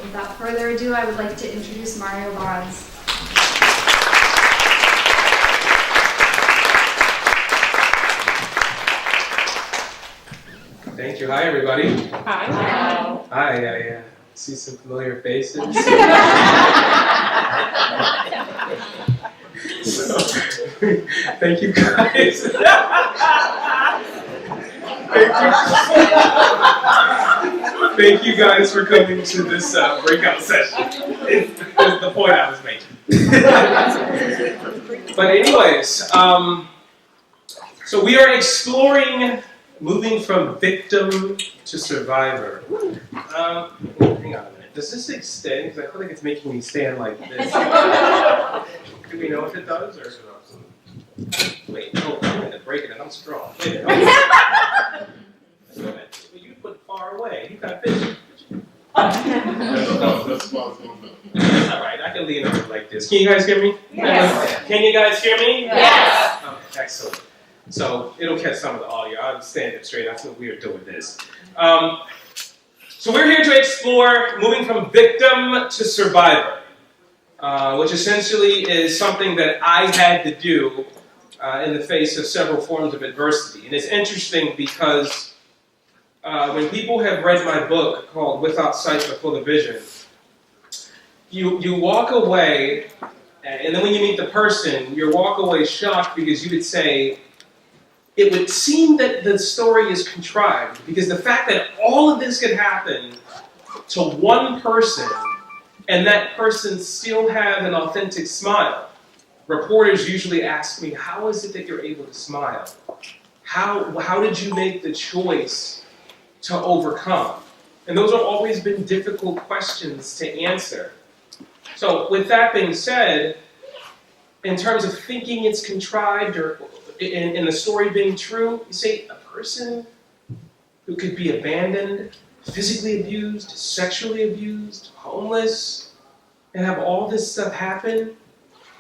Without further ado, I would like to introduce Mario Bonds. Thank you. Hi, everybody. Hi. Hi. I see some familiar faces. So, thank you, guys. Thank you guys for coming to this breakout session. Is the point I was making. But anyways, so we are exploring moving from victim to survivor. Hang on a minute. Does this extend? Because I feel like it's making me stand like this. Do we know if it does? Or wait, oh, wait a minute. Breaking it. I'm strong. Wait a minute. You put far away. You got fish. That's all right. I can lean over like this. Can you guys hear me? Yes. Can you guys hear me? Yes. Okay, excellent. So it'll catch some of the audio. I'll stand it straight. That's what we are doing this. So we're here to explore moving from victim to survivor, which essentially is something that I had to do in the face of several forms of adversity. And it's interesting because when people have read my book called Without Sight but Full of Vision, you walk away, and then when you meet the person, you walk away shocked because you would say, it would seem that the story is contrived, because the fact that all of this could happen to one person, and that person still have an authentic smile. Reporters usually ask me, how is it that you're able to smile? How did you make the choice to overcome? And those have always been difficult questions to answer. So with that being said, in terms of thinking it's contrived or in the story being true, you say a person who could be abandoned, physically abused, sexually abused, homeless, and have all this stuff happen,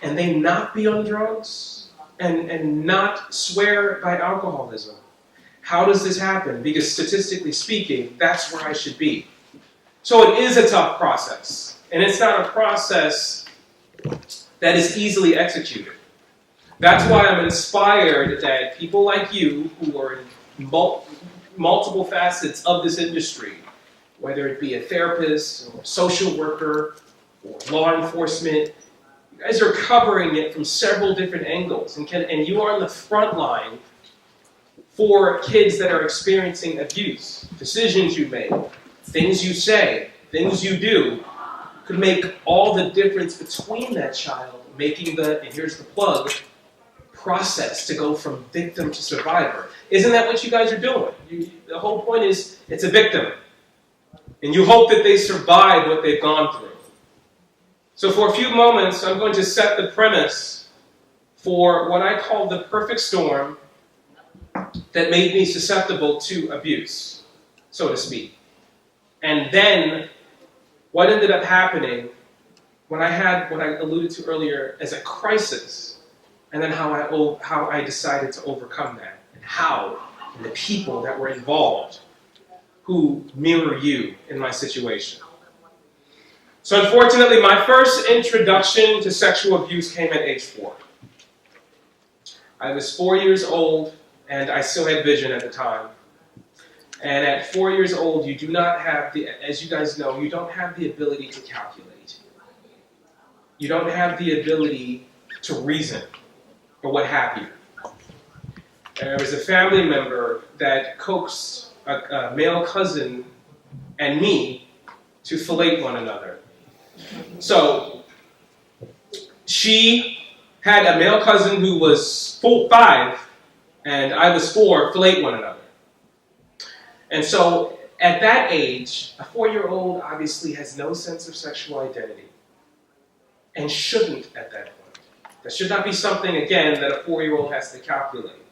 and they not be on drugs, and not swear by alcoholism. How does this happen? Because statistically speaking, that's where I should be. So it is a tough process, and it's not a process that is easily executed. That's why I'm inspired that people like you, who are in multiple facets of this industry, whether it be a therapist or a social worker or law enforcement, you guys are covering it from several different angles, and you are on the front line for kids that are experiencing abuse. Decisions you make, things you say, things you do, could make all the difference between that child making the, and here's the plug, process to go from victim to survivor. Isn't that what you guys are doing? The whole point is, it's a victim. And you hope that they survive what they've gone through. So for a few moments, I'm going to set the premise for what I call the perfect storm that made me susceptible to abuse, so to speak. And then, what ended up happening when I had what I alluded to earlier as a crisis, and then how I decided to overcome that, and the people that were involved who mirror you in my situation. So unfortunately, my first introduction to sexual abuse came at age 4. I was 4 years old, and I still had vision at the time. And at 4 years old, you do not have as you guys know, you don't have the ability to calculate. You don't have the ability to reason, or what have you. There was a family member that coaxed a male cousin and me to fillet one another. So she had a male cousin who was 5, and I was 4, fillet one another. And so at that age, a 4-year-old obviously has no sense of sexual identity, and shouldn't at that point. That should not be something, again, that a 4-year-old has to calculate.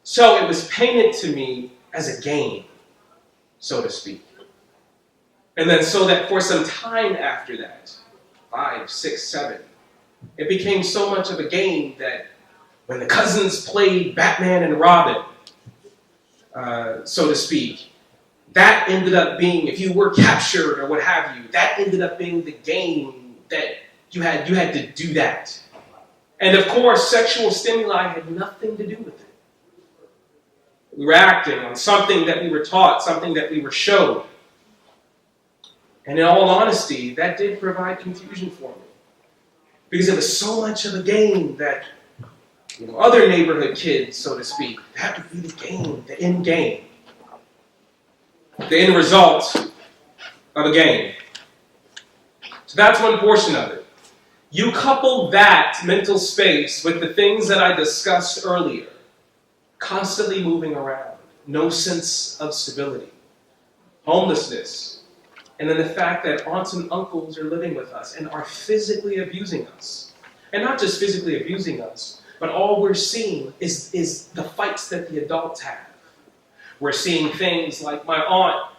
So it was painted to me as a game, so to speak. And then so that for some time after that, 5, 6, 7, it became so much of a game that when the cousins played Batman and Robin, so to speak, that ended up being, if you were captured or what have you, that ended up being the game that you had to do that. And of course, sexual stimuli had nothing to do with it. We were acting on something that we were taught, something that we were shown. And in all honesty, that did provide confusion for me. Because it was so much of a game that other neighborhood kids, so to speak, that would be the game, the end game. The end result of a game. So that's one portion of it. You couple that mental space with the things that I discussed earlier. Constantly moving around. No sense of stability. Homelessness. And then the fact that aunts and uncles are living with us and are physically abusing us. And not just physically abusing us, but all we're seeing is the fights that the adults have. We're seeing things like my aunt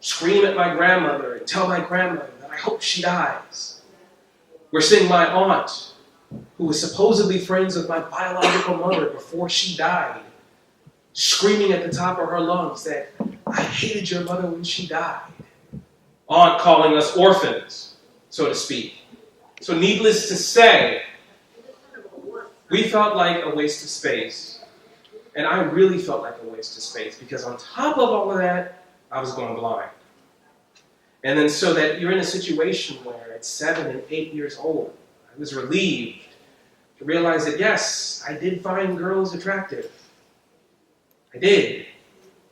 scream at my grandmother and tell my grandmother that I hope she dies. We're seeing my aunt, who was supposedly friends with my biological mother before she died, screaming at the top of her lungs that I hated your mother when she died. Aunt calling us orphans, so to speak. So needless to say, we felt like a waste of space. And I really felt like a waste of space because on top of all of that, I was going blind. And then so that you're in a situation where at 7 and 8 years old, I was relieved to realize that yes, I did find girls attractive. I did.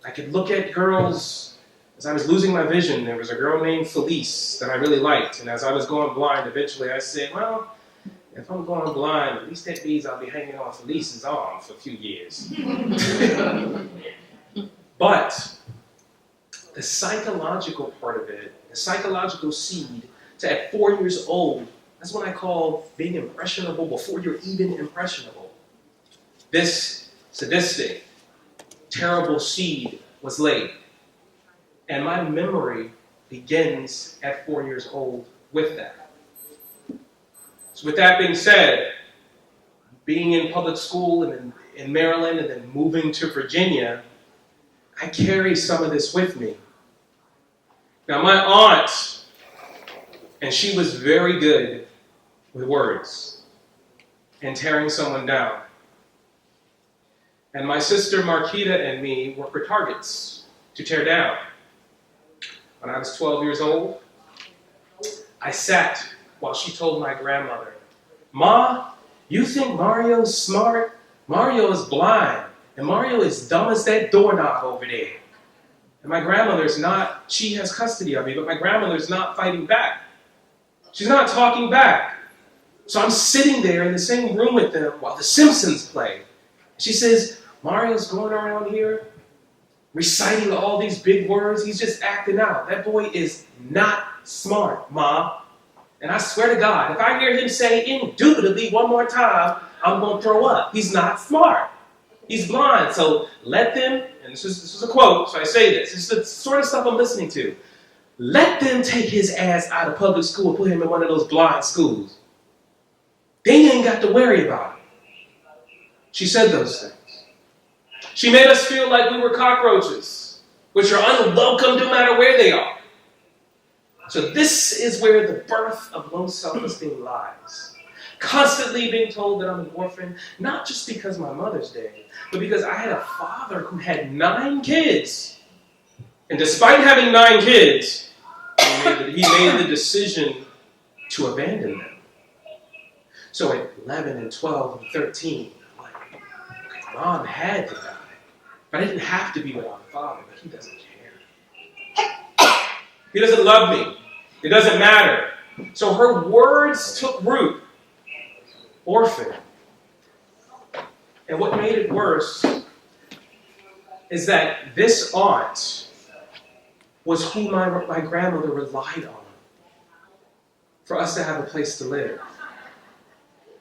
I could look at girls. As I was losing my vision, there was a girl named Felice that I really liked. And as I was going blind, eventually I said, well, if I'm going blind, at least that means I'll be hanging on Felice's arm for a few years. But the psychological part of it, the psychological seed, to at 4 years old, that's what I call being impressionable before you're even impressionable. This sadistic, terrible seed was laid. And my memory begins at 4 years old with that. So with that being said, being in public school and in Maryland and then moving to Virginia, I carry some of this with me. Now my aunt, and she was very good with words and tearing someone down. And my sister Marquita and me were her targets to tear down. When I was 12 years old, I sat while she told my grandmother, Ma, you think Mario's smart? Mario is blind, and Mario is dumb as that doorknob over there. And my grandmother's not, she has custody of me, but my grandmother's not fighting back. She's not talking back. So I'm sitting there in the same room with them while The Simpsons play. She says, Mario's going around here reciting all these big words. He's just acting out. That boy is not smart, Ma. And I swear to God, if I hear him say indubitably one more time, I'm going to throw up. He's not smart. He's blind. So let them, and this is a quote, so I say this. This is the sort of stuff I'm listening to. Let them take his ass out of public school and put him in one of those blind schools. Then you ain't got to worry about it. She said those things. She made us feel like we were cockroaches, which are unwelcome no matter where they are. So this is where the birth of low self-esteem lies. Constantly being told that I'm an orphan, not just because my mother's dead, but because I had a father who had 9 kids. And despite having 9 kids, he made the decision to abandon them. So at 11 and 12 and 13, I'm like, okay, Mom had to die. But I didn't have to be without a father, but he doesn't care. He doesn't love me. It doesn't matter. So her words took root. Orphan. And what made it worse is that this aunt was who my grandmother relied on for us to have a place to live.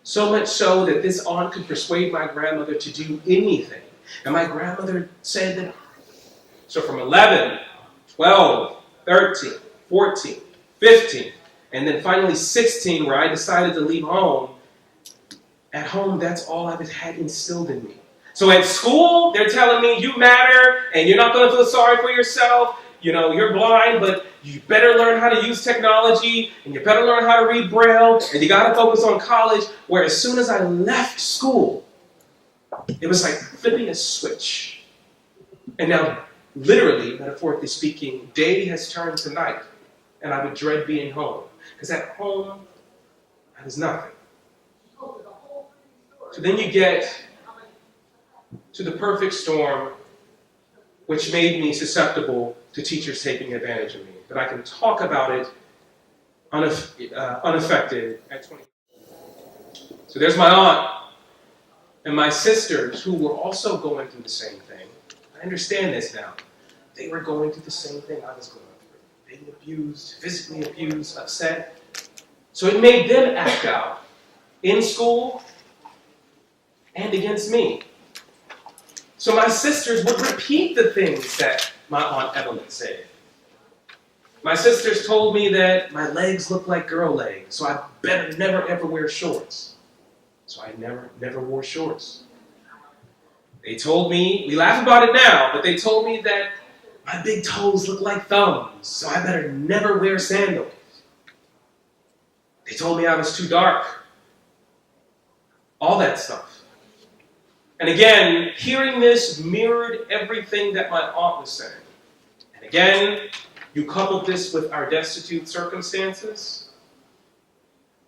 So much so that this aunt could persuade my grandmother to do anything. And my grandmother said that, so from 11, 12, 13, 14, 15, and then finally 16, where I decided to leave home, at home, that's all I had instilled in me. So at school, they're telling me, you matter, and you're not going to feel sorry for yourself. you're blind, but you better learn how to use technology, and you better learn how to read Braille, and you got to focus on college. Where as soon as I left school, it was like flipping a switch. And now, literally, metaphorically speaking, day has turned to night, and I would dread being home. Because at home, I was nothing. So then you get to the perfect storm, which made me susceptible to teachers taking advantage of me. But I can talk about it unaffected at 20. So there's my aunt and my sisters who were also going through the same thing. I understand this now. They were going through the same thing I was going through. Being abused, physically abused, upset. So it made them act out in school and against me. So my sisters would repeat the things that my Aunt Evelyn said. My sisters told me that my legs look like girl legs, so I better never ever wear shorts. So I never wore shorts. They told me, we laugh about it now, but they told me that my big toes look like thumbs, so I better never wear sandals. They told me I was too dark. All that stuff. And again, hearing this mirrored everything that my aunt was saying. And again, you coupled this with our destitute circumstances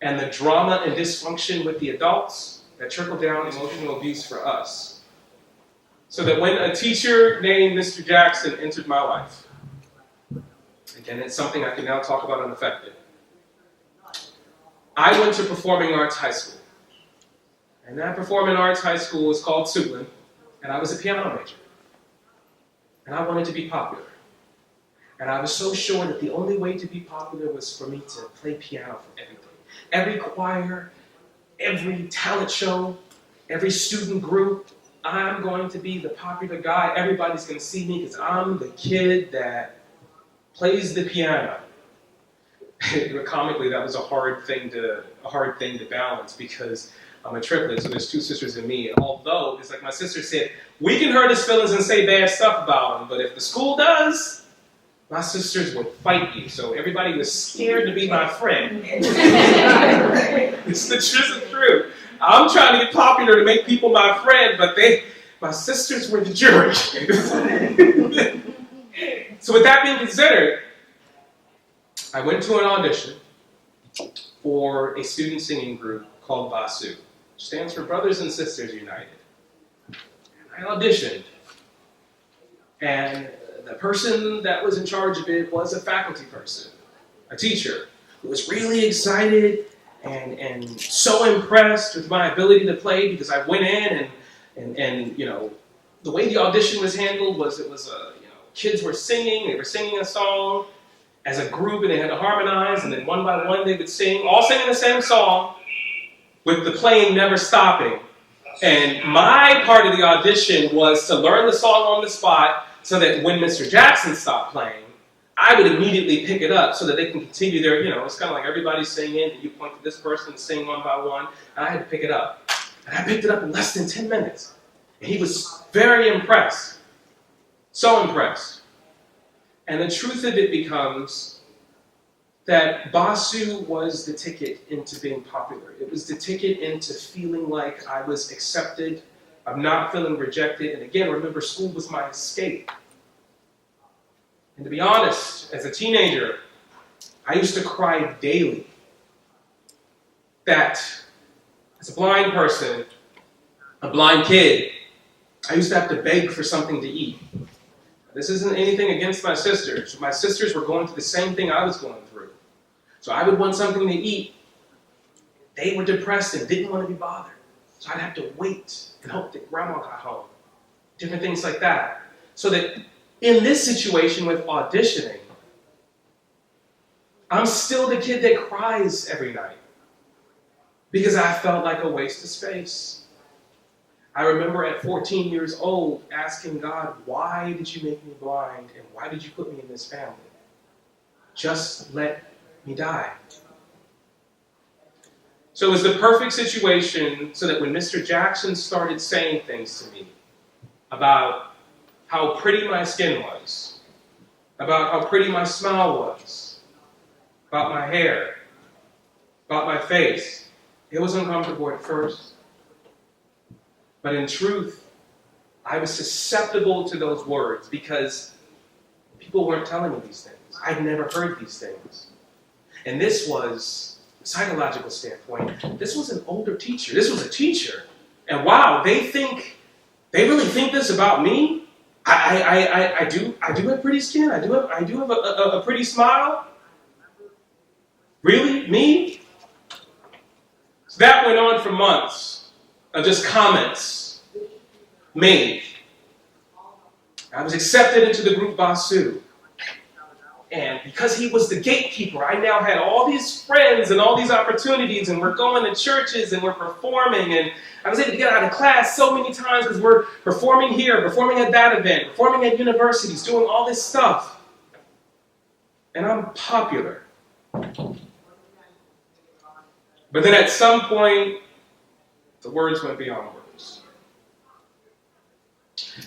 and the drama and dysfunction with the adults that trickled down emotional abuse for us. So that when a teacher named Mr. Jackson entered my life, again, it's something I can now talk about unaffected. I went to Performing Arts High School. And that Performing Arts High School was called Sublin, and I was a piano major. And I wanted to be popular. And I was so sure that the only way to be popular was for me to play piano for everything. Every choir, every talent show, every student group, I'm going to be the popular guy. Everybody's going to see me because I'm the kid that plays the piano. Comically, that was a hard thing to balance because I'm a triplet, so there's two sisters and me. And although, it's like my sister said, we can hurt his feelings and say bad stuff about him, but if the school does, my sisters would fight you. So everybody was scared to be my friend. It's the truth. I'm trying to get popular to make people my friend, but my sisters were the jury. So with that being considered, I went to an audition for a student singing group called BASU, which stands for Brothers and Sisters United. I auditioned, and the person that was in charge of it was a faculty person, a teacher, who was really excited and so impressed with my ability to play because I went in and the way the audition was handled was kids were singing, they were singing a song as a group and they had to harmonize, and then one by one they would sing, all singing the same song with the playing never stopping. And my part of the audition was to learn the song on the spot so that when Mr. Jackson stopped playing, I would immediately pick it up so that they can continue their, it's kind of like everybody's singing, and you point to this person and sing one by one, and I had to pick it up. And I picked it up in less than 10 minutes. And he was very impressed. So impressed. And the truth of it becomes that BASU was the ticket into being popular. It was the ticket into feeling like I was accepted, of not feeling rejected. And again, remember, school was my escape. And to be honest, as a teenager, I used to cry daily that as a blind person, a blind kid, I used to have to beg for something to eat. This isn't anything against my sisters. My sisters were going through the same thing I was going through. So I would want something to eat. They were depressed and didn't want to be bothered. So I'd have to wait and hope that grandma got home. Different things like that. So that in this situation with auditioning, I'm still the kid that cries every night because I felt like a waste of space. I remember at 14 years old asking God, why did you make me blind and why did you put me in this family? Just let me die. So it was the perfect situation so that when Mr. Jackson started saying things to me about how pretty my skin was, about how pretty my smile was, about my hair, about my face. It was uncomfortable at first. But in truth, I was susceptible to those words because people weren't telling me these things. I'd never heard these things. And this was, from a psychological standpoint, this was an older teacher. This was a teacher. And wow, they really think this about me? I do have pretty skin. I do have a pretty smile. Really? Me? So that went on for months of just comments made. I was accepted into the group Basu. And because he was the gatekeeper, I now had all these friends and all these opportunities, and we're going to churches and we're performing, and I was able to get out of class so many times because we're performing here, performing at that event, performing at universities, doing all this stuff. And I'm popular. But then at some point, the words went beyond words.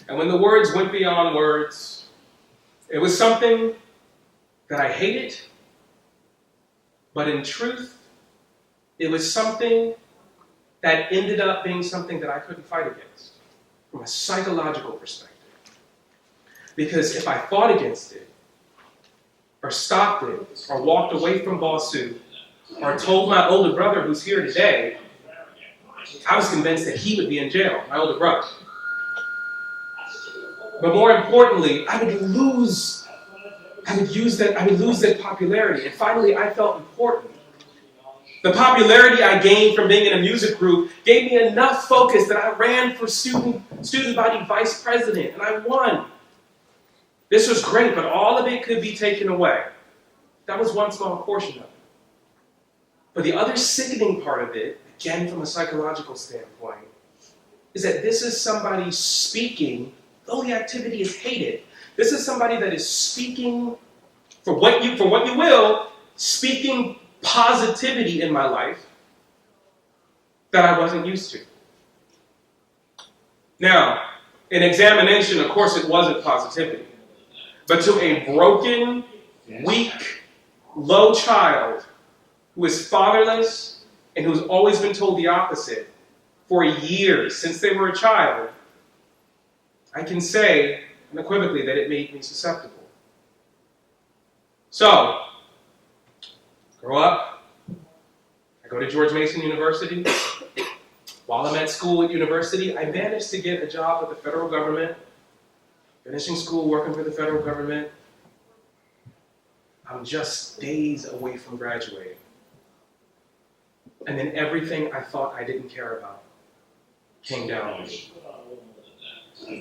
And when the words went beyond words, it was something that I hated, but in truth, it was something that ended up being something that I couldn't fight against from a psychological perspective. Because if I fought against it, or stopped it, or walked away from Basu, or told my older brother who's here today, I was convinced that he would be in jail, my older brother. But more importantly, I would lose that popularity. And finally, I felt important. The popularity I gained from being in a music group gave me enough focus that I ran for student body vice president, and I won. This was great, but all of it could be taken away. That was one small portion of it. But the other sickening part of it, again from a psychological standpoint, is that this is somebody speaking, though the activity is hated. This is somebody that is speaking for what you will, speaking positivity in my life that I wasn't used to. Now, in examination, of course, it wasn't positivity. But to a broken, weak, low child who is fatherless and who's always been told the opposite for years since they were a child, I can say unequivocally that it made me susceptible. So, grow up. I go to George Mason University. While I'm at school at university, I managed to get a job with the federal government, finishing school, working for the federal government. I'm just days away from graduating. And then everything I thought I didn't care about came down on me.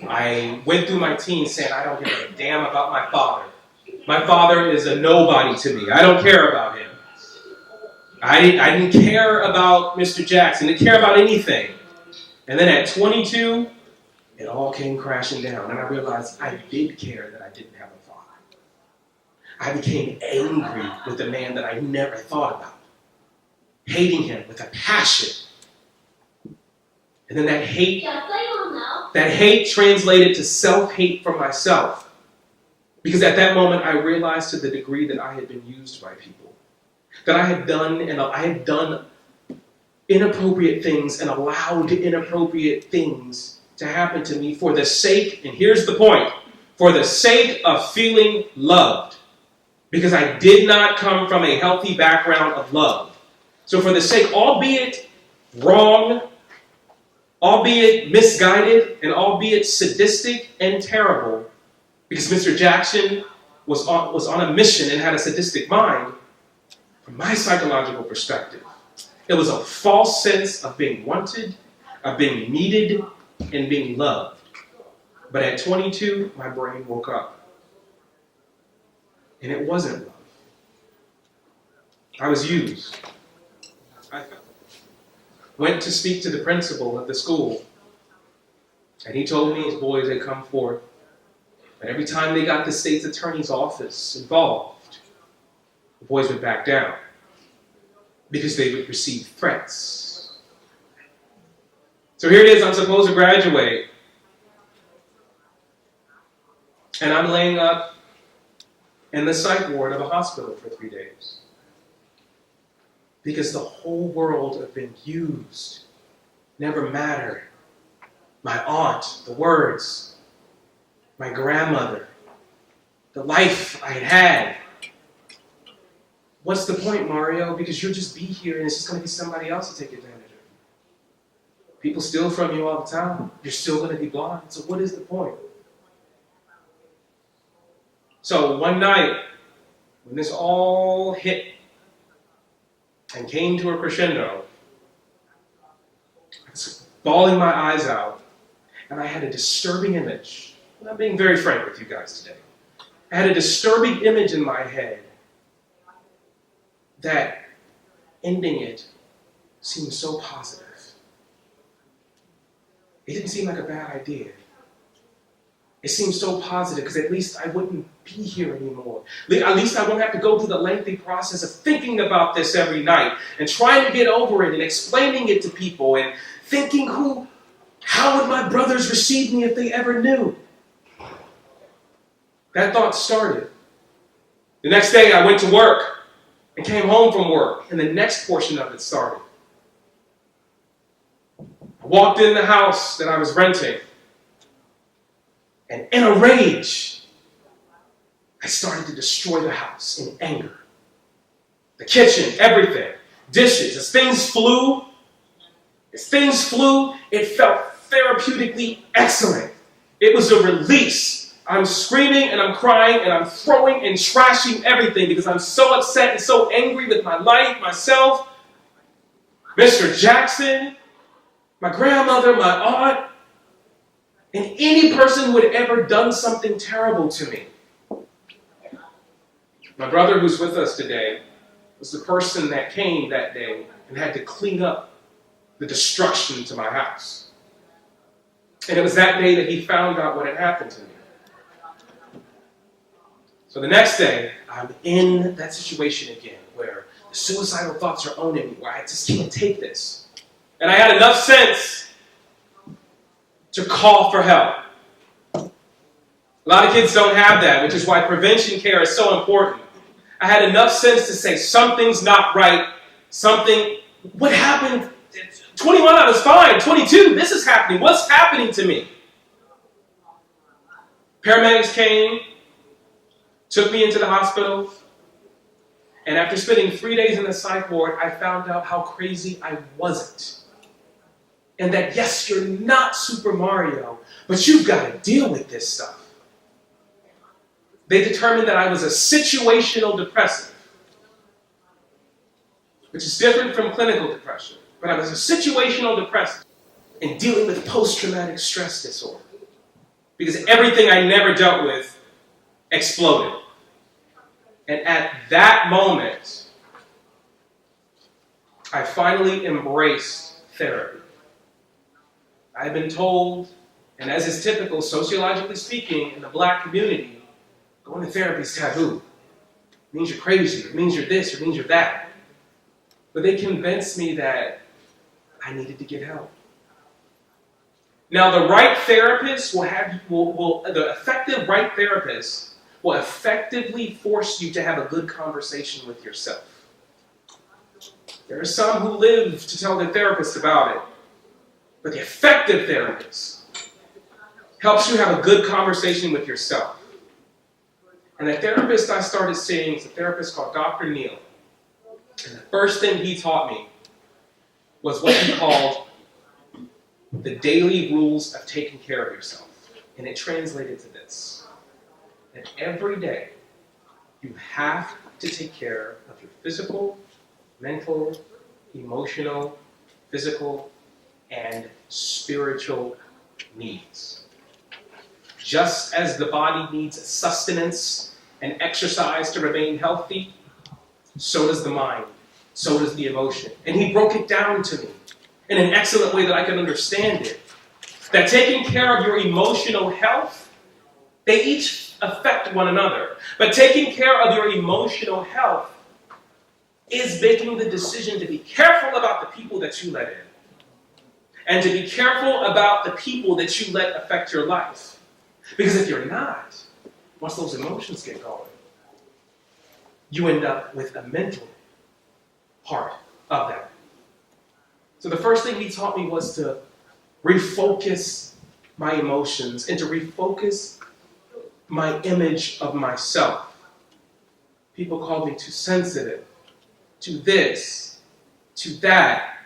I went through my teens saying, I don't give a damn about my father. My father is a nobody to me. I don't care about him. I didn't care about Mr. Jackson. I didn't care about anything. And then at 22, it all came crashing down. And I realized I did care that I didn't have a father. I became angry with the man that I never thought about. Hating him with a passion. And then that hate translated to self-hate for myself. Because at that moment, I realized to the degree that I had been used by people, that I had done inappropriate things and allowed inappropriate things to happen to me for the sake, and here's the point, for the sake of feeling loved. Because I did not come from a healthy background of love. So for the sake, albeit wrong, albeit misguided, and albeit sadistic and terrible, because Mr. Jackson was on a mission and had a sadistic mind, from my psychological perspective, it was a false sense of being wanted, of being needed, and being loved. But at 22, my brain woke up. And it wasn't love. I was used. I went to speak to the principal at the school, and he told me his boys had come forth. But every time they got the state's attorney's office involved, the boys would back down because they would receive threats. So here it is, I'm supposed to graduate. And I'm laying up in the psych ward of a hospital for 3 days. Because the whole world had been used, never mattered. My aunt, the words, my grandmother, the life I had had. What's the point, Mario? Because you'll just be here and it's just going to be somebody else to take advantage of you. People steal from you all the time. You're still going to be blind. So what is the point? So one night, when this all hit and came to a crescendo, I was bawling my eyes out, and I had a disturbing image. I'm being very frank with you guys today. I had a disturbing image in my head that ending it seemed so positive. It didn't seem like a bad idea. It seemed so positive because at least I wouldn't be here anymore. At least I won't have to go through the lengthy process of thinking about this every night and trying to get over it and explaining it to people and thinking how would my brothers receive me if they ever knew? That thought started. The next day I went to work and came home from work, and the next portion of it started. I walked in the house that I was renting, and in a rage, I started to destroy the house in anger. The kitchen, everything, dishes. As things flew, it felt therapeutically excellent. It was a release. I'm screaming and I'm crying and I'm throwing and trashing everything because I'm so upset and so angry with my life, myself, Mr. Jackson, my grandmother, my aunt, and any person who had ever done something terrible to me. My brother, who's with us today, was the person that came that day and had to clean up the destruction to my house. And it was that day that he found out what had happened to me. So the next day, I'm in that situation again where the suicidal thoughts are owning me, where I just can't take this. And I had enough sense to call for help. A lot of kids don't have that, which is why prevention care is so important. I had enough sense to say something's not right, what happened? 21, I was fine. 22, this is happening. What's happening to me? Paramedics came, took me into the hospital, and after spending 3 days in the psych ward, I found out how crazy I wasn't. And that, yes, you're not Super Mario, but you've got to deal with this stuff. They determined that I was a situational depressive, which is different from clinical depression. But I was a situational depressive and dealing with post-traumatic stress disorder because everything I never dealt with exploded. And at that moment, I finally embraced therapy. I had been told, and as is typical, sociologically speaking, in the black community, going to therapy is taboo. It means you're crazy, it means you're this, or it means you're that. But they convinced me that I needed to get help. Now, the right therapist the effective right therapist will effectively force you to have a good conversation with yourself. There are some who live to tell their therapist about it, but the effective therapist helps you have a good conversation with yourself. And the therapist I started seeing is a therapist called Dr. Neal. And the first thing he taught me was what he called the daily rules of taking care of yourself. And it translated to this: that every day you have to take care of your physical, mental, emotional, physical, and spiritual needs. Just as the body needs sustenance and exercise to remain healthy, so does the mind, so does the emotion. And he broke it down to me in an excellent way that I could understand it. That taking care of your emotional health, they each affect one another. But taking care of your emotional health is making the decision to be careful about the people that you let in. And to be careful about the people that you let affect your life. Because if you're not, once those emotions get going, you end up with a mental part of that. So the first thing he taught me was to refocus my emotions and to refocus my image of myself. People called me too sensitive, to this, to that.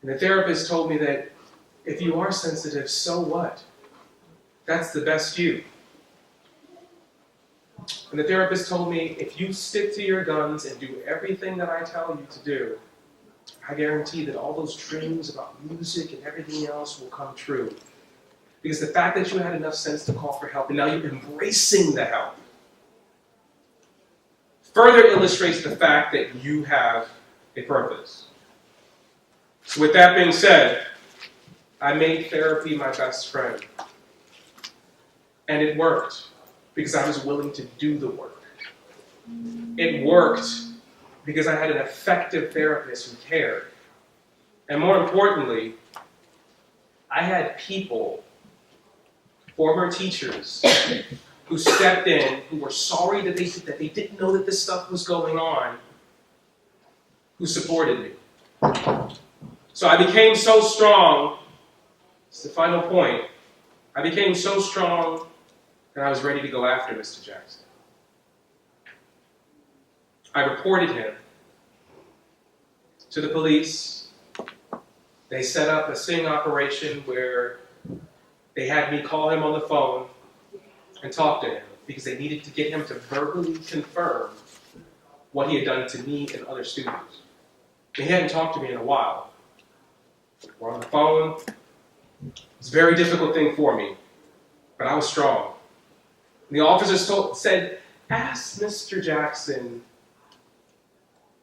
And the therapist told me that if you are sensitive, so what? That's the best you. And the therapist told me, if you stick to your guns and do everything that I tell you to do, I guarantee that all those dreams about music and everything else will come true. Because the fact that you had enough sense to call for help and now you're embracing the help further illustrates the fact that you have a purpose. So with that being said, I made therapy my best friend. And it worked because I was willing to do the work. It worked because I had an effective therapist who cared. And more importantly, I had people, former teachers, who stepped in, who were sorry that they didn't know that this stuff was going on, who supported me. So I became so strong, it's the final point, I became so strong that I was ready to go after Mr. Jackson. I reported him to the police. They set up a sting operation where they had me call him on the phone and talk to him because they needed to get him to verbally confirm what he had done to me and other students. He hadn't talked to me in a while. We're on the phone. It's a very difficult thing for me, but I was strong. And the officers said, ask Mr. Jackson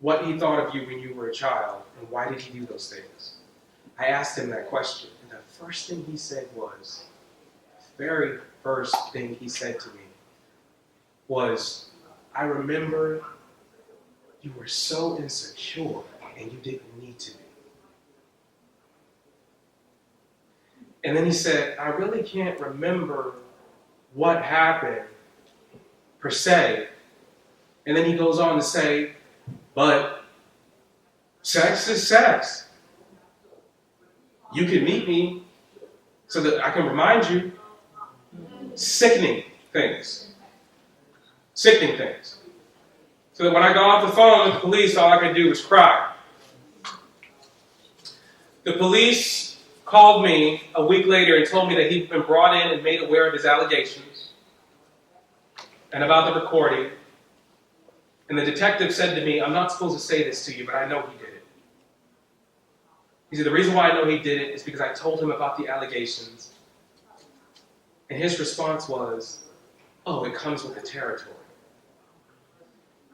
what he thought of you when you were a child and why did he do those things. I asked him that question, and the first thing he said was, the very first thing he said to me was, I remember you were so insecure and you didn't need to be. And then he said, I really can't remember what happened per se. And then he goes on to say, but sex is sex. You can meet me so that I can remind you. Sickening things. Sickening things. So that when I got off the phone with the police, all I could do was cry. The police called me a week later and told me that he'd been brought in and made aware of his allegations and about the recording. And the detective said to me, I'm not supposed to say this to you, but I know he did it. He said, the reason why I know he did it is because I told him about the allegations. And his response was, oh, it comes with the territory.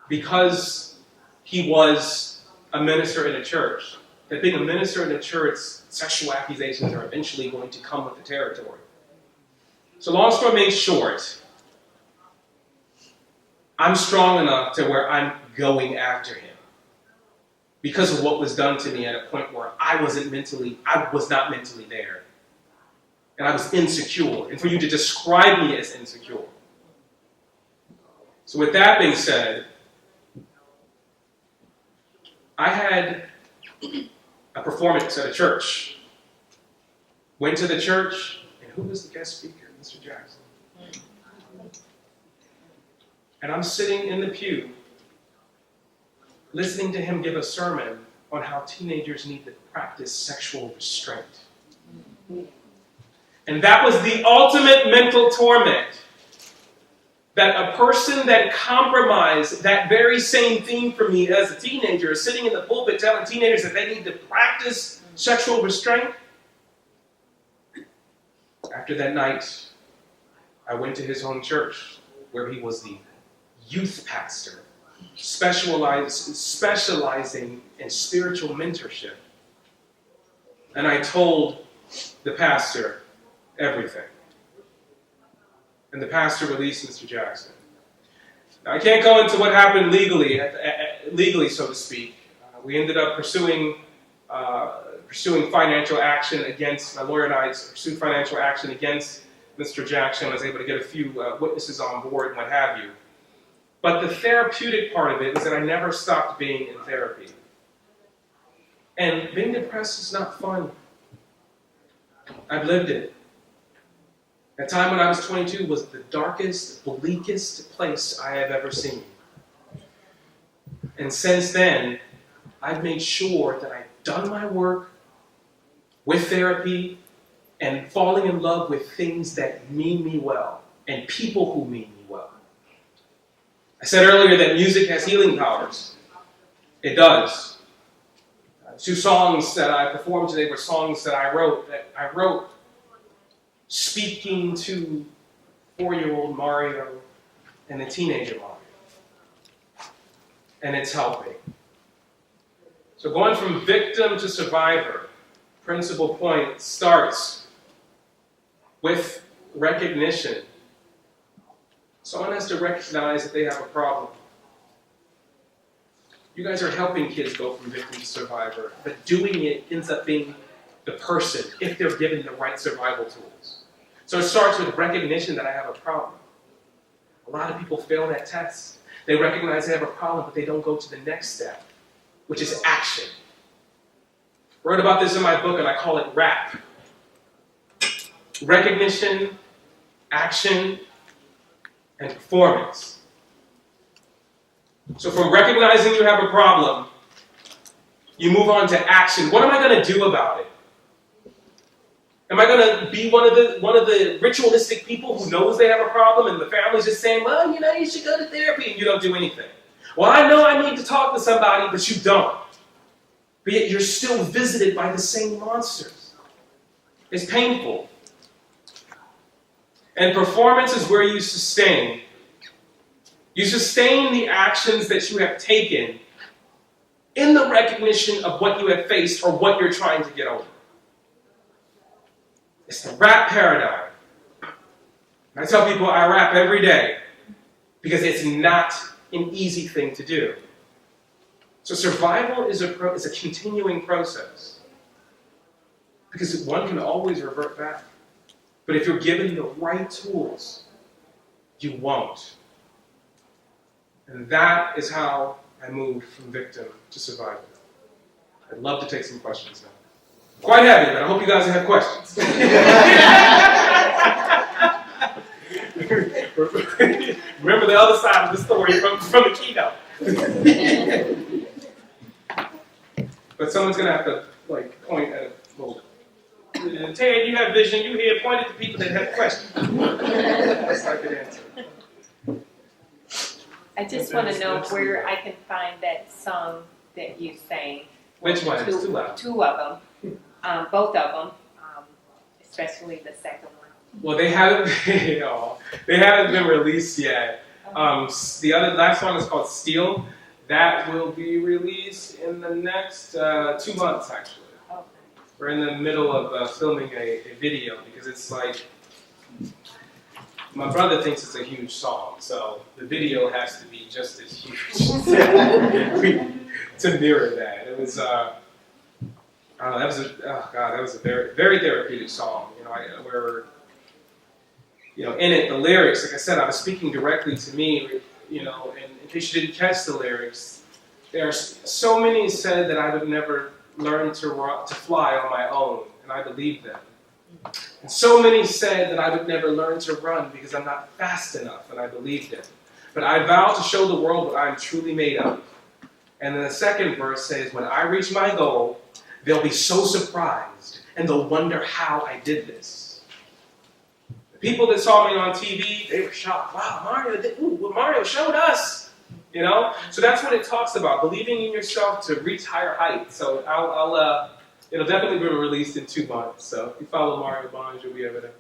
Because he was a minister in a church, that being a minister in a church, sexual accusations are eventually going to come with the territory. So long story made short, I'm strong enough to where I'm going after him because of what was done to me at a point where I was not mentally there. And I was insecure. And for you to describe me as insecure. So with that being said, I had a performance at a church. Went to the church, and who was the guest speaker? Mr. Jackson. And I'm sitting in the pew, listening to him give a sermon on how teenagers need to practice sexual restraint. And that was the ultimate mental torment. That a person that compromised that very same theme for me as a teenager is sitting in the pulpit telling teenagers that they need to practice sexual restraint. After that night, I went to his home church where he was the youth pastor, specializing in spiritual mentorship. And I told the pastor everything. And the pastor released Mr. Jackson. Now, I can't go into what happened legally, so to speak. We ended up pursuing financial action against, my lawyer and I pursued financial action against Mr. Jackson. I was able to get a few witnesses on board and what have you. But the therapeutic part of it is that I never stopped being in therapy. And being depressed is not fun. I've lived it. That time when I was 22 was the darkest, bleakest place I have ever seen. And since then, I've made sure that I've done my work with therapy and falling in love with things that mean me well and people who mean me well. I said earlier that music has healing powers. It does. 2 songs that I performed today were songs that I wrote speaking to 4-year-old Mario and the teenager Mario. And it's helping. So going from victim to survivor, principal point starts with recognition. Someone has to recognize that they have a problem. You guys are helping kids go from victim to survivor, but doing it ends up being the person if they're given the right survival tools. So it starts with recognition that I have a problem. A lot of people fail that test. They recognize they have a problem, but they don't go to the next step, which is action. I wrote about this in my book, and I call it RAP. Recognition, action, and performance. So from recognizing you have a problem, you move on to action. What am I going to do about it? Am I going to be one of the ritualistic people who knows they have a problem and the family's just saying, well, you should go to therapy, and you don't do anything? Well, I know I need to talk to somebody, but you don't. But yet you're still visited by the same monsters. It's painful. And performance is where you sustain. You sustain the actions that you have taken in the recognition of what you have faced or what you're trying to get over. It's the rap paradigm. I tell people I rap every day because it's not an easy thing to do. So survival is a continuing process because one can always revert back. But if you're given the right tools, you won't. And that is how I moved from victim to survivor. I'd love to take some questions now. Quite heavy, but I hope you guys have questions. Remember the other side of the story from the keynote. But someone's going to have to point at a little bit. Ted, you have vision. You here point at the people that have questions. That's not a good answer. I just want to know where I can find that song that you sang. Which one? It's too loud. 2 of them. Both of them. Especially the second one. Well, they haven't been released yet. The last song is called Steel. That will be released in the next 2 months, actually. Okay. We're in the middle of filming a video because it's like, my brother thinks it's a huge song, so the video has to be just as huge to mirror that. It was, that was a very, very therapeutic song. In it, the lyrics, like I said, I was speaking directly to me, and in case you didn't catch the lyrics, there are so many said that I would never learn to fly on my own, and I believed them. And so many said that I would never learn to run because I'm not fast enough, and I believed them. But I vow to show the world what I am truly made of. And then the second verse says, when I reach my goal, they'll be so surprised, and they'll wonder how I did this. The people that saw me on TV, they were shocked. Wow, Mario showed us. So that's what it talks about, believing in yourself to reach higher heights. So it'll definitely be released in 2 months. So if you follow Mario Bonds, you'll be able to.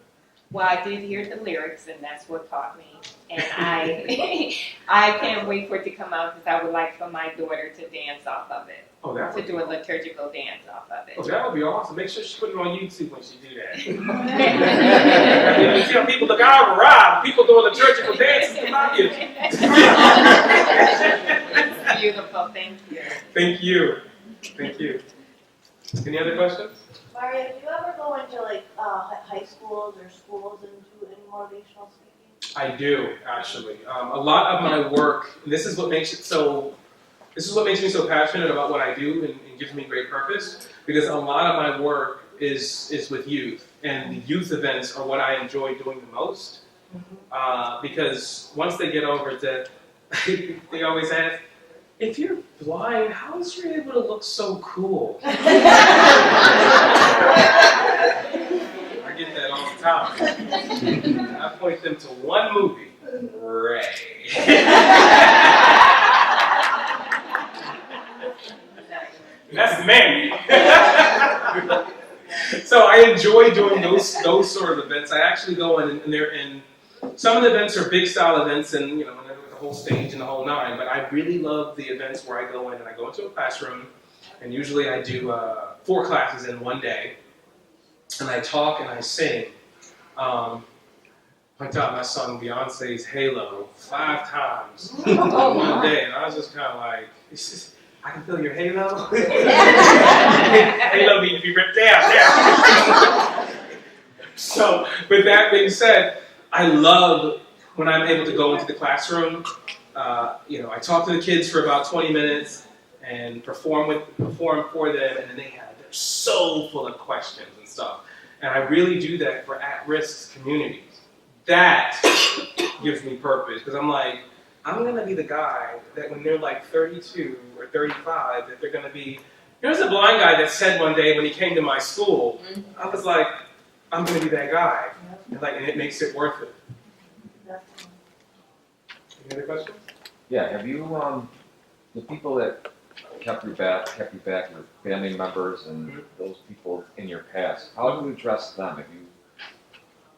Well, I did hear the lyrics, and that's what taught me. And I can't wait for it to come out because I would like for my daughter to dance off of it. Oh, that would to do a liturgical dance off of it. Oh, that would be awesome. Make sure she put it on YouTube when she do that. You tell people, look, I arrived. People doing liturgical dances to my music. It's beautiful. Thank you. Thank you. Thank you. Any other questions? Mario, do you ever go into high schools or schools and do any motivational speaking? I do, actually. A lot of my work, and this is what makes me so passionate about what I do and gives me great purpose, because a lot of my work is with youth, and the youth events are what I enjoy doing the most, because once they get over it, they always ask, if you're blind, how is you able to look so cool? I get that all the time. I point them to one movie, Ray. That's Mandy. So I enjoy doing those sort of events. I actually go in, and they're in. Some of the events are big style events, and with the whole stage and the whole nine. But I really love the events where I go in and I go into a classroom, and usually I do 4 classes in one day, and I talk and I sing. I taught my son Beyonce's Halo 5 times in one day, and I was just kind of like, I can feel your halo. Halo needs to be ripped down. Yeah. So, with that being said, I love when I'm able to go into the classroom. I talk to the kids for about 20 minutes and perform for them, and then they're so full of questions and stuff. And I really do that for at-risk communities. That gives me purpose, because I'm like, I'm going to be the guy that when they're like 32 or 35, that they're going to be. There's a blind guy that said one day when he came to my school, I was like, I'm going to be that guy. And it makes it worth it. Any other questions? Yeah, have you, the people that kept you back, your family members and those people in your past, how do you address them? Have you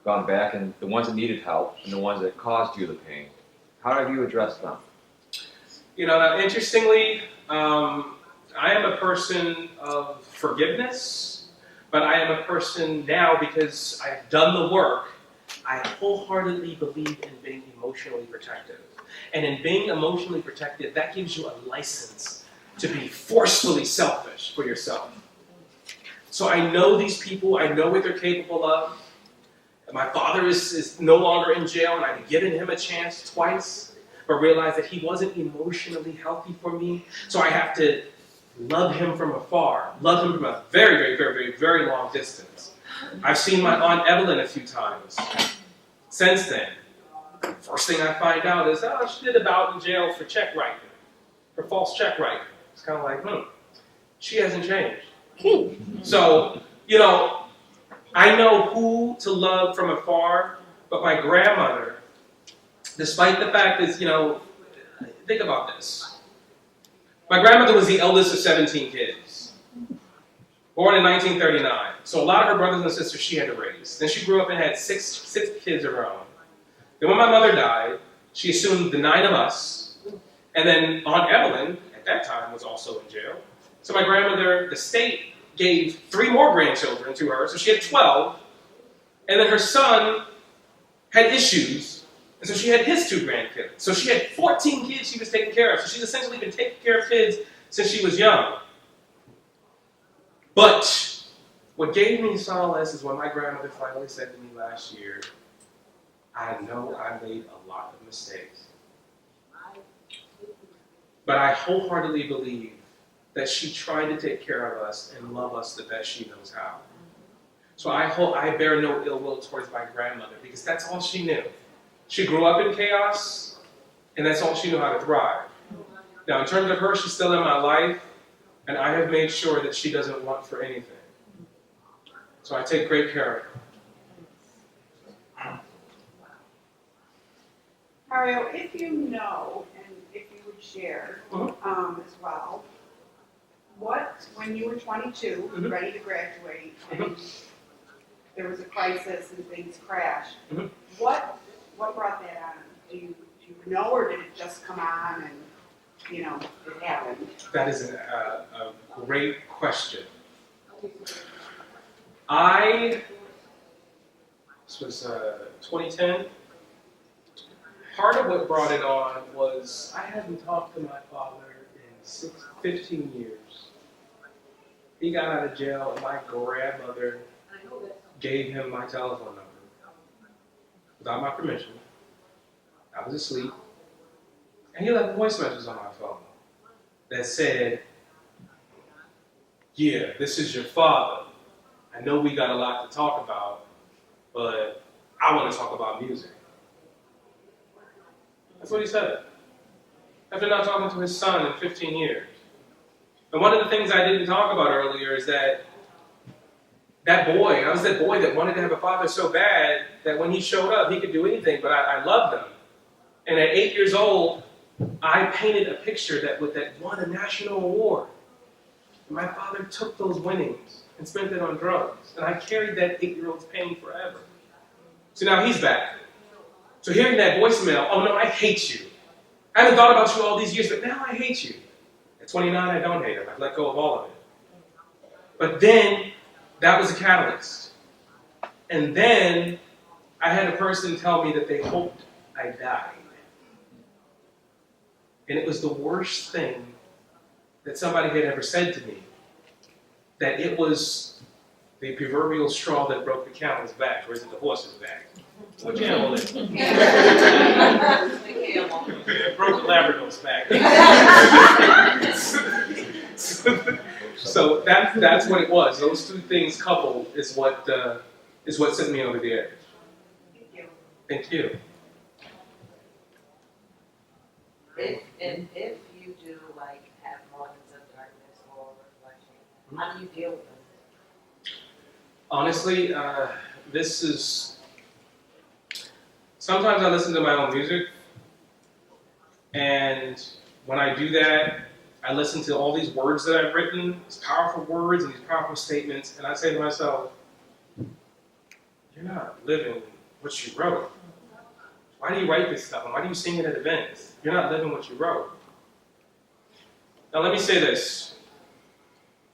gone back, and the ones that needed help and the ones that caused you the pain, how have you addressed them? Now, interestingly, I am a person of forgiveness, but I am a person now, because I've done the work, I wholeheartedly believe in being emotionally protective. And in being emotionally protective, that gives you a license to be forcefully selfish for yourself. So I know these people, I know what they're capable of. My father is no longer in jail, and I've given him a chance twice, but realized that he wasn't emotionally healthy for me. So I have to love him from afar, love him from a very, very, very, very, very long distance. I've seen my Aunt Evelyn a few times since then. First thing I find out is, she did about in jail for check writing, for false check writing. It's kind of like, she hasn't changed. So, I know who to love from afar, but my grandmother, despite the fact that, think about this. My grandmother was the eldest of 17 kids, born in 1939. So a lot of her brothers and sisters she had to raise. Then she grew up and had six kids of her own. Then when my mother died, she assumed the 9 of us. And then Aunt Evelyn, at that time, was also in jail. So my grandmother, the state gave 3 more grandchildren to her, so she had 12. And then her son had issues, and so she had his 2 grandkids. So she had 14 kids she was taking care of. So she's essentially been taking care of kids since she was young. But what gave me solace is when my grandmother finally said to me last year, I know I made a lot of mistakes, but I wholeheartedly believe that she tried to take care of us and love us the best she knows how. So I bear no ill will towards my grandmother, because that's all she knew. She grew up in chaos, and that's all she knew how to thrive. Now, in terms of her, she's still in my life, and I have made sure that she doesn't want for anything. So I take great care of her. Mario, if you know, and if you would share as well, when you were 22, ready to graduate, and there was a crisis and things crashed, what brought that on? Do you know, or did it just come on and, it happened? That is a great question. This was 2010. Part of what brought it on was I hadn't talked to my father in 15 years. He got out of jail, and my grandmother gave him my telephone number without my permission. I was asleep, and he left voice messages on my phone that said, "Yeah, this is your father. I know we got a lot to talk about, but I want to talk about music." That's what he said. After not talking to his son in 15 years. And one of the things I didn't talk about earlier is that boy, I was that boy that wanted to have a father so bad that when he showed up, he could do anything, but I loved him. And at 8 years old, I painted a picture that won a national award. And my father took those winnings and spent it on drugs. And I carried that 8-year-old's pain forever. So now he's back. So hearing that voicemail, "Oh no, I hate you. I haven't thought about you all these years, but now I hate you." At 29, I don't hate him. I've let go of all of it. But then, that was a catalyst. And then, I had a person tell me that they hoped I died. And it was the worst thing that somebody had ever said to me. That it was the proverbial straw that broke the camel's back, or is it the horse's back? What camel is it? It broke the Labrador's back. So that's what it was. Those two things coupled is what sent me over the edge. Thank you. Thank you. If you do like have moments of darkness or reflection, how do you deal with them? Honestly, this is. Sometimes I listen to my own music, and when I do that, I listen to all these words that I've written, these powerful words and these powerful statements, and I say to myself, "You're not living what you wrote. Why do you write this stuff? And why do you sing it at events? You're not living what you wrote." Now let me say this.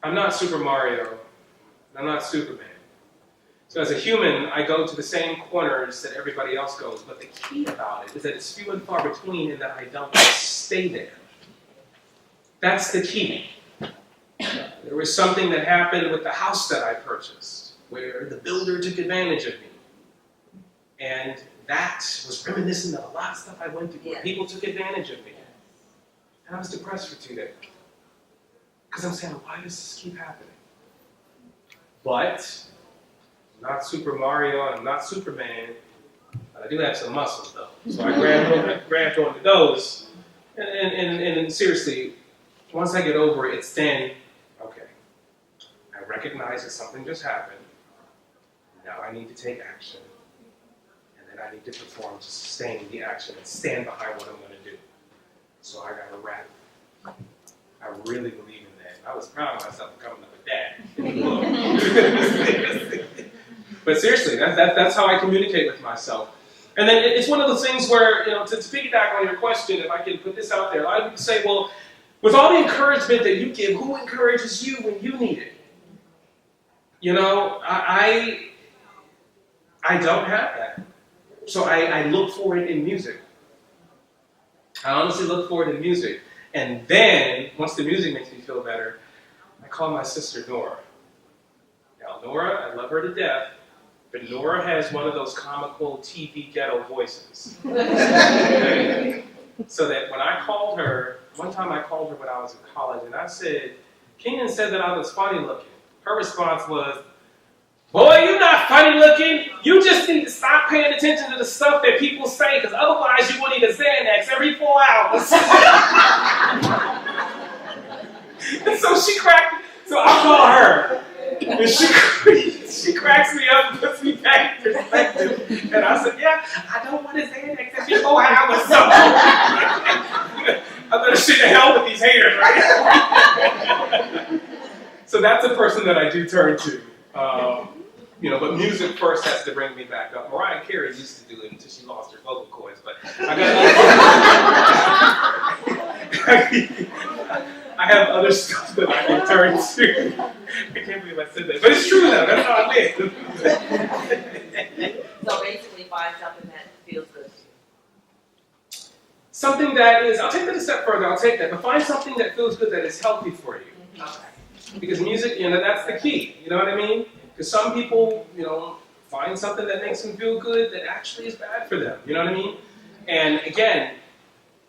I'm not Super Mario, and I'm not Superman. So as a human, I go to the same corners that everybody else goes, but the key about it is that it's few and far between and that I don't stay there. That's the key. There was something that happened with the house that I purchased, where the builder took advantage of me. And that was reminiscent of a lot of stuff I went through, where people took advantage of me. And I was depressed for 2 days. Because I'm saying, why does this keep happening? But I'm not Super Mario, and I'm not Superman, but I do have some muscles though. So I grabbed onto those, and seriously, once I get over it, it's then, okay, I recognize that something just happened, now I need to take action, and then I need to perform to sustain the action and stand behind what I'm going to do. So I got to rap. I really believe in that. I was proud of myself for coming up with that. But seriously, that's how I communicate with myself. And then it's one of those things where, to piggyback on your question, if I can put this out there, a lot of people say, well, with all the encouragement that you give, who encourages you when you need it? I don't have that. So I look for it in music. I honestly look for it in music. And then, once the music makes me feel better, I call my sister Nora. Now, Nora, I love her to death, but Nora has one of those comical TV ghetto voices. So that when I called her, one time I called her when I was in college, and I said, Keenan said that I was funny looking. Her response was, "Boy, you're not funny looking. You just need to stop paying attention to the stuff that people say, because otherwise you will need a Xanax every 4 hours." And so I'll call her. And she cracks me up and puts me back in perspective. And I said, yeah, I don't want a Xanax every 4 hours. So I better sit the hell with these haters, right? So that's a person that I do turn to. But music first has to bring me back up. Mariah Carey used to do it until she lost her vocal cords, but I have other stuff that I can turn to. I can't believe I said that, but it's true though. That's how I live. So basically, find something that feels good to you. Something that is, I'll take that a step further. I'll take that, but find something that feels good, that is healthy for you. Okay. Because music, that's the key. You know what I mean? Because some people, find something that makes them feel good that actually is bad for them. You know what I mean? And again,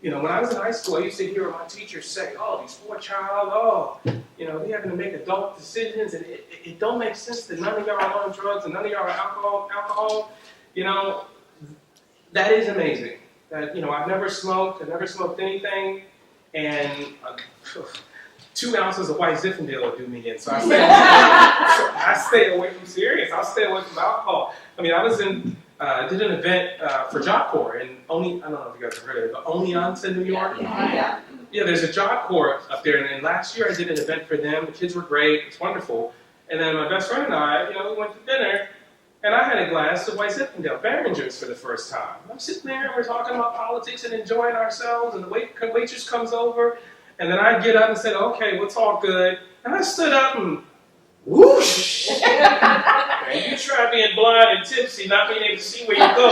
you know, when I was in high school, I used to hear my teachers say, oh, these poor child, oh, you know, they're having to make adult decisions, and it don't make sense that none of y'all are on drugs and none of y'all are alcohol. You know, that is amazing. That, you know, I've never smoked anything, and 2 ounces of white Zinfandel will do me in. So I stay away from serious. I'll stay away from alcohol. I mean, I was did an event for Job Corps, and I don't know if you guys have heard of it, but Oneonta, New York. Yeah. Yeah, there's a Job Corps up there, and last year I did an event for them. The kids were great. It's wonderful. And then my best friend and I, you know, we went to dinner, and I had a glass of white Zinfandel, Behringer's, for the first time. I'm sitting there, and we're talking about politics and enjoying ourselves, and the waitress comes over, and then I get up and said, okay, what's all good? And I stood up and whoosh! And you try being blind and tipsy, not being able to see where you go.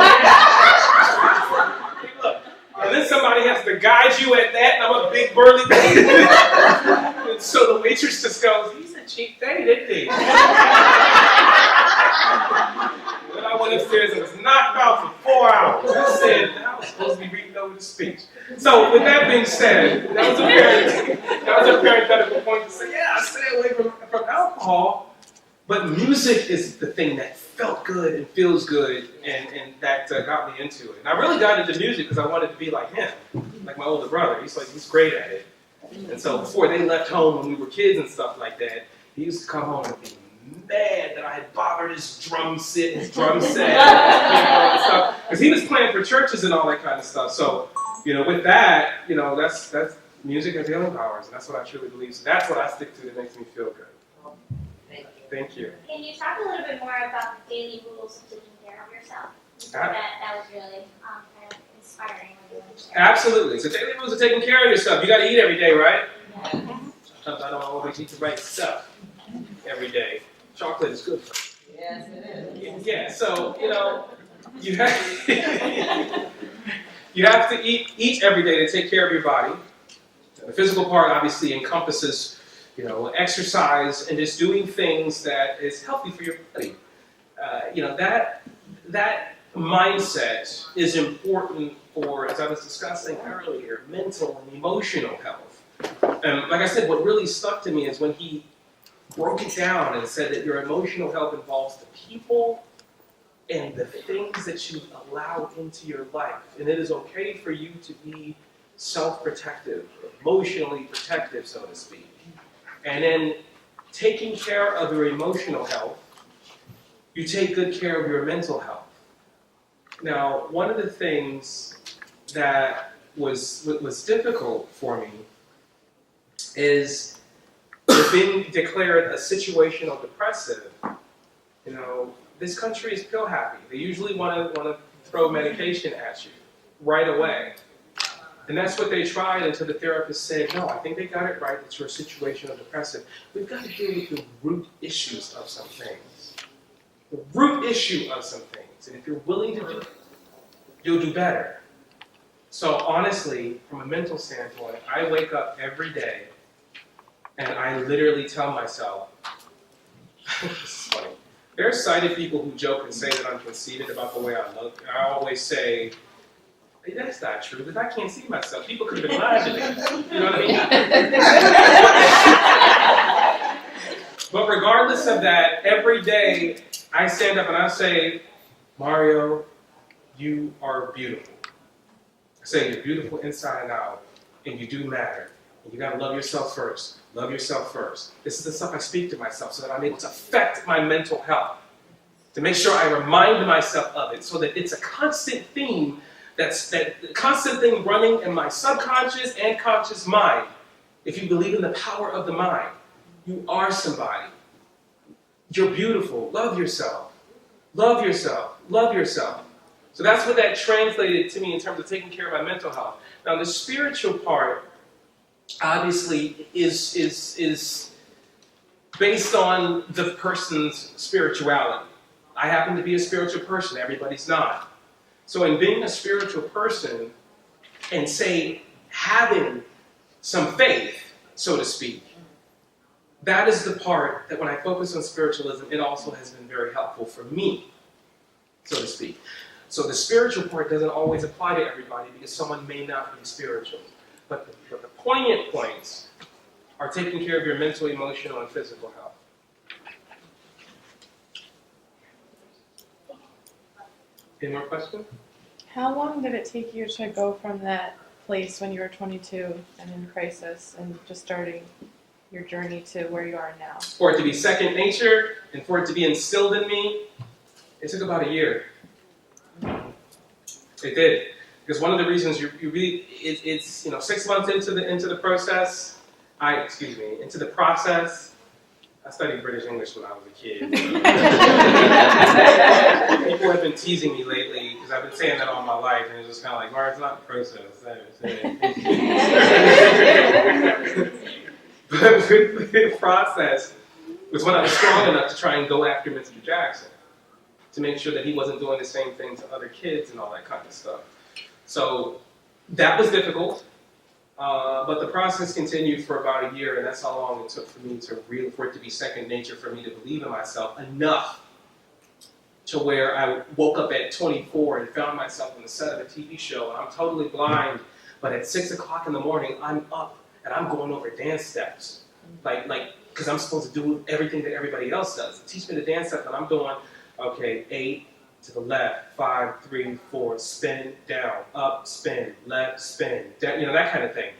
Hey, look. And then somebody has to guide you at that, and I'm a big burly dude. And so the waitress just goes, he's a cheap date, isn't he? Then I went upstairs and was knocked out for 4 hours. I said, I was supposed to be reading over the speech. So with that being said, that was a parenthetical point to say, yeah, I stay away from alcohol, but music is the thing that felt good and feels good, and that got me into it. And I really got into music because I wanted to be like him, like my older brother. He's great at it. And so before they left home when we were kids and stuff like that, he used to come home and be mad that I had bothered his drum set, and stuff, because he was playing for churches and all that kind of stuff. So, you know, with that, you know, that's music has healing powers, and that's what I truly believe. So that's what I stick to that makes me feel good. Thank you. Can you talk a little bit more about the daily rules of taking care of yourself? That was really kind of inspiring when you were sharing. Absolutely. So daily rules of taking care of yourself. You got to eat every day, right? Yeah. Sometimes I don't always eat the right stuff every day. Chocolate is good for you. Yes, it is. Yeah, so, you know, you have, you have to eat every day to take care of your body. The physical part obviously encompasses, you know, exercise and just doing things that is healthy for your body. You know, that mindset is important for, as I was discussing earlier, mental and emotional health. And like I said, what really stuck to me is when he broke it down and said that your emotional health involves the people and the things that you allow into your life. And it is okay for you to be self-protective, emotionally protective, so to speak. And then taking care of your emotional health, you take good care of your mental health. Now, one of the things that was difficult for me is being declared a situational depressive. You know, this country is pill happy. They usually want to throw medication at you right away. And that's what they tried until the therapist said, no, I think they got it right, that you're situational depressive. We've got to deal with the root issues of some things. The root issue of some things. And if you're willing to do it, you'll do better. So honestly, from a mental standpoint, I wake up every day and I literally tell myself, this is funny. There are sighted people who joke and say that I'm conceited about the way I look. And I always say, hey, that's not true, because I can't see myself. People could have been lying to me. You know what I mean? But regardless of that, every day I stand up and I say, Mario, you are beautiful. I say you're beautiful inside and out, and you do matter. And you gotta love yourself first. Love yourself first. This is the stuff I speak to myself so that I'm able to affect my mental health. To make sure I remind myself of it so that it's a constant theme, that constant thing running in my subconscious and conscious mind. If you believe in the power of the mind, you are somebody. You're beautiful. Love yourself. Love yourself. Love yourself. So that's what that translated to me in terms of taking care of my mental health. Now the spiritual part obviously is based on the person's spirituality. I happen to be a spiritual person, everybody's not. So in being a spiritual person and say having some faith, so to speak, that is the part that when I focus on spiritualism, it also has been very helpful for me, so to speak. So the spiritual part doesn't always apply to everybody because someone may not be spiritual. But the poignant points are taking care of your mental, emotional, and physical health. Any more questions? How long did it take you to go from that place when you were 22 and in crisis and just starting your journey to where you are now? For it to be second nature and for it to be instilled in me, it took about a year. It did. Because one of the reasons you really, it's 6 months into the process, into the process. I studied British English when I was a kid. People have been teasing me lately because I've been saying that all my life, and it's just kind of like, Mara, it's not the process. But with the process was when I was strong enough to try and go after Mr. Jackson to make sure that he wasn't doing the same thing to other kids and all that kind of stuff. So that was difficult. But the process continued for about a year, and that's how long it took for me for it to be second nature for me to believe in myself enough to where I woke up at 24 and found myself on the set of a TV show, and I'm totally blind, but at 6 o'clock in the morning, I'm up and I'm going over dance steps, because I'm supposed to do everything that everybody else does. Teach me the dance step, and I'm doing, okay, 8 to the left, 5, 3, 4, spin, down, up, spin, left, spin, down, that kind of thing.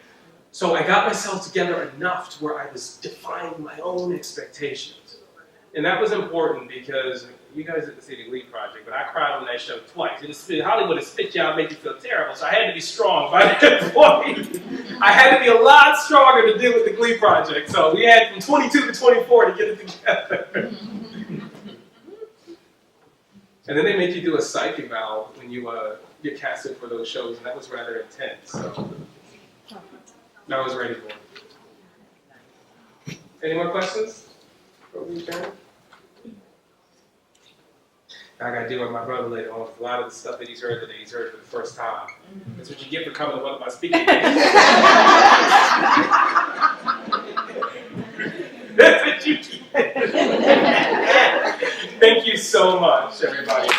So I got myself together enough to where I was defying my own expectations. And that was important because you guys didn't see the Glee Project, but I cried on that show twice. Hollywood has spit you out and make you feel terrible, so I had to be strong by that point. I had to be a lot stronger to deal with the Glee Project. So we had from 22 to 24 to get it together. And then they make you do a psych eval when you get casted for those shows, and that was rather intense. So I was ready for it. Any more questions? I got to deal with my brother later on. A lot of the stuff that he's heard today, he's heard for the first time. That's what you get for coming to one of my speaking engagements. That's what you get. Thank you so much, everybody.